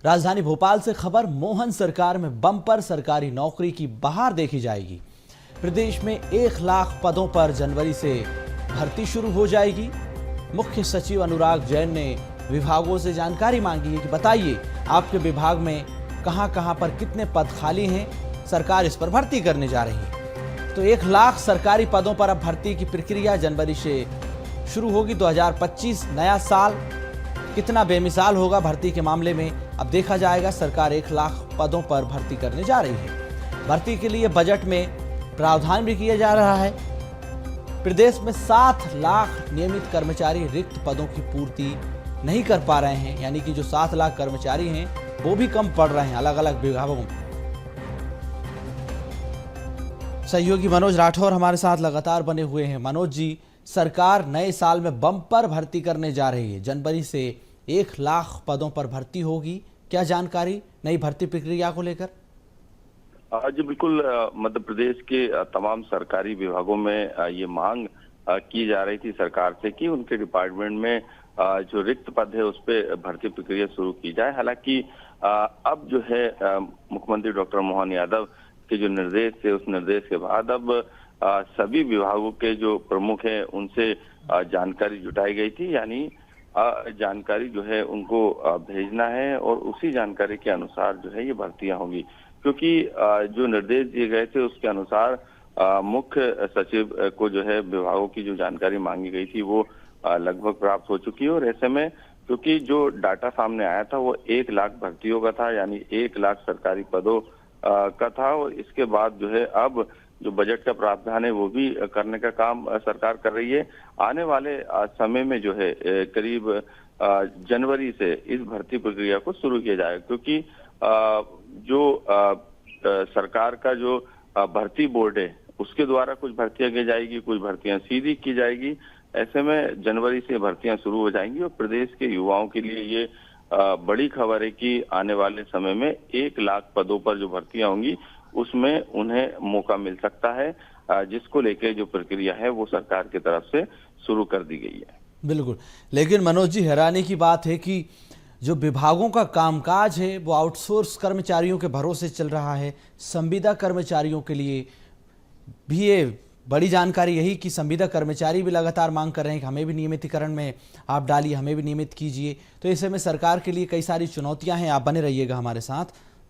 राजधानी भोपाल से खबर, मोहन सरकार में बम्पर सरकारी नौकरी की बहार देखी जाएगी। प्रदेश में 1 लाख पदों पर जनवरी से भर्ती शुरू हो जाएगी। मुख्य सचिव अनुराग जैन ने विभागों से जानकारी मांगी है कि बताइए आपके विभाग में कहां पर कितने पद खाली हैं, सरकार इस पर भर्ती करने जा रही है। तो 1 लाख सरकारी पदों पर अब भर्ती की प्रक्रिया जनवरी से शुरू होगी। 2025 नया साल कितना बेमिसाल होगा भर्ती के मामले में, अब देखा जाएगा। सरकार 1 लाख पदों पर भर्ती करने जा रही है। भर्ती के लिए बजट में प्रावधान भी किया जा रहा है। प्रदेश में 7 लाख नियमित कर्मचारी रिक्त पदों की पूर्ति नहीं कर पा रहे हैं, यानी कि जो 7 लाख कर्मचारी हैं वो भी कम पड़ रहे हैं अलग अलग विभागों में। सहयोगी मनोज राठौर हमारे साथ लगातार बने हुए हैं। मनोज जी, सरकार नए साल में बम्पर भर्ती करने जा रही है। जनवरी से 1 लाख पदों पर भर्ती होगी। क्या जानकारी नई भर्ती प्रक्रिया को लेकर? जी बिल्कुल, मध्य प्रदेश के तमाम सरकारी विभागों में ये मांग की जा रही थी सरकार से कि उनके डिपार्टमेंट में जो रिक्त पद है उस पर भर्ती प्रक्रिया शुरू की जाए। हालांकि अब जो है मुख्यमंत्री डॉक्टर मोहन यादव के जो निर्देश थे, उस निर्देश के बाद अब सभी विभागों के जो प्रमुख हैं उनसे जानकारी जुटाई गई थी, यानी जानकारी जो है उनको भेजना है और उसी जानकारी के अनुसार जो है ये भर्तियां होंगी। क्योंकि जो निर्देश दिए गए थे उसके अनुसार मुख्य सचिव को जो है विभागों की जो जानकारी मांगी गई थी वो लगभग प्राप्त हो चुकी है। और ऐसे में क्योंकि जो डाटा सामने आया था वो 1 लाख भर्तियों का था, यानी 1 लाख सरकारी पदों का था। और इसके बाद जो है अब जो बजट का प्रावधान है वो भी करने का काम सरकार कर रही है। आने वाले समय में जो है करीब जनवरी से इस भर्ती प्रक्रिया को शुरू किया जाएगा। क्योंकि जो सरकार का जो भर्ती बोर्ड है उसके द्वारा कुछ भर्तियां की जाएगी, कुछ भर्तियां सीधी की जाएगी। ऐसे में जनवरी से भर्तियां शुरू हो जाएंगी और प्रदेश के युवाओं के लिए ये बड़ी खबर है कि आने वाले समय में 1 लाख पदों पर जो भर्तियां होंगी उसमें उन्हें मौका मिल सकता है, जिसको लेकर जो प्रक्रिया है वो सरकार की तरफ से शुरू कर दी गई है। बिल्कुल, लेकिन मनोज जी, हैरानी की बात है कि जो विभागों का कामकाज है वो आउटसोर्स कर्मचारियों के भरोसे चल रहा है। संविदा कर्मचारियों के लिए भी ये बड़ी जानकारी यही कि संविदा कर्मचारी भी लगातार मांग कर रहे हैं कि हमें भी नियमितीकरण में आप डालिए, हमें भी नियमित कीजिए। तो ऐसे में सरकार के लिए कई सारी चुनौतियां हैं। आप बने रहिएगा हमारे साथ।